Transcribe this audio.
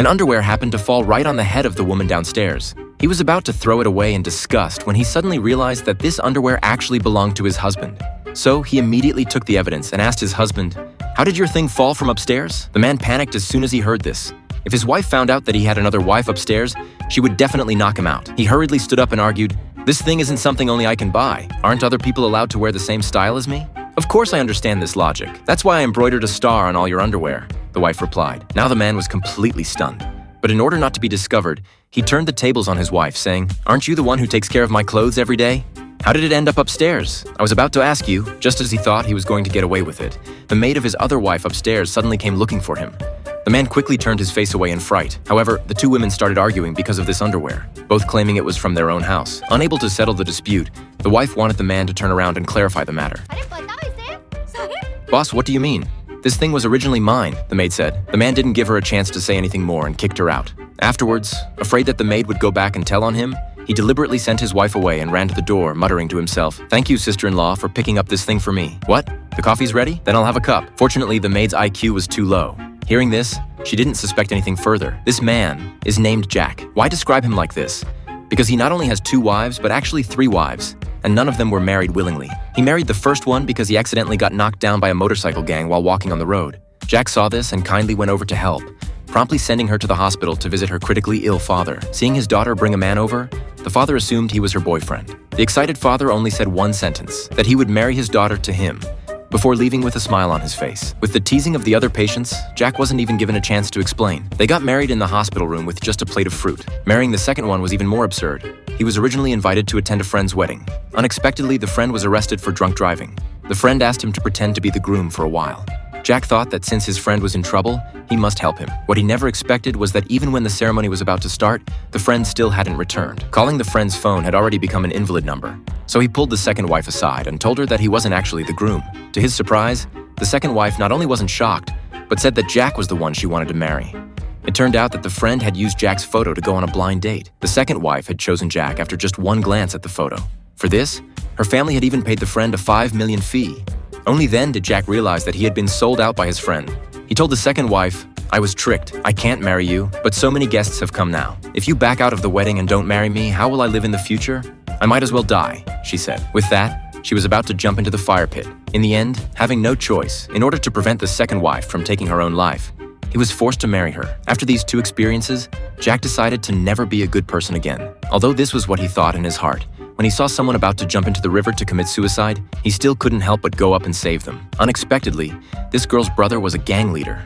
An underwear happened to fall right on the head of the woman downstairs. He was about to throw it away in disgust when he suddenly realized that this underwear actually belonged to his husband. So he immediately took the evidence and asked his husband, "How did your thing fall from upstairs?" The man panicked as soon as he heard this. If his wife found out that he had another wife upstairs, she would definitely knock him out. He hurriedly stood up and argued, "This thing isn't something only I can buy. Aren't other people allowed to wear the same style as me?" "Of course I understand this logic. That's why I embroidered a star on all your underwear," the wife replied. Now the man was completely stunned. But in order not to be discovered, he turned the tables on his wife, saying, "Aren't you the one who takes care of my clothes every day? How did it end up upstairs? I was about to ask you." Just as he thought he was going to get away with it, the maid of his other wife upstairs suddenly came looking for him. The man quickly turned his face away in fright. However, the two women started arguing because of this underwear, both claiming it was from their own house. Unable to settle the dispute, the wife wanted the man to turn around and clarify the matter. "Boss, what do you mean? This thing was originally mine," the maid said. The man didn't give her a chance to say anything more and kicked her out. Afterwards, afraid that the maid would go back and tell on him, he deliberately sent his wife away and ran to the door, muttering to himself, "Thank you, sister-in-law, for picking up this thing for me." "What? The coffee's ready? Then I'll have a cup." Fortunately, the maid's IQ was too low. Hearing this, she didn't suspect anything further. This man is named Jack. Why describe him like this? Because he not only has 2 wives, but actually 3 wives, and none of them were married willingly. He married the first one because he accidentally got knocked down by a motorcycle gang while walking on the road. Jack saw this and kindly went over to help, promptly sending her to the hospital to visit her critically ill father. Seeing his daughter bring a man over, the father assumed he was her boyfriend. The excited father only said one sentence, that he would marry his daughter to him, before leaving with a smile on his face. With the teasing of the other patients, Jack wasn't even given a chance to explain. They got married in the hospital room with just a plate of fruit. Marrying the second one was even more absurd. He was originally invited to attend a friend's wedding. Unexpectedly, the friend was arrested for drunk driving. The friend asked him to pretend to be the groom for a while. Jack thought that since his friend was in trouble, he must help him. What he never expected was that even when the ceremony was about to start, the friend still hadn't returned. Calling the friend's phone had already become an invalid number, so he pulled the second wife aside and told her that he wasn't actually the groom. To his surprise, the second wife not only wasn't shocked, but said that Jack was the one she wanted to marry. It turned out that the friend had used Jack's photo to go on a blind date. The second wife had chosen Jack after just one glance at the photo. For this, her family had even paid the friend a $5 million fee. Only then did Jack realize that he had been sold out by his friend. He told the second wife, "I was tricked. I can't marry you, but so many guests have come now. If you back out of the wedding and don't marry me, how will I live in the future? I might as well die," she said. With that, she was about to jump into the fire pit. In the end, having no choice, in order to prevent the second wife from taking her own life, he was forced to marry her. After these 2 experiences, Jack decided to never be a good person again. Although this was what he thought in his heart, when he saw someone about to jump into the river to commit suicide, he still couldn't help but go up and save them. Unexpectedly, this girl's brother was a gang leader.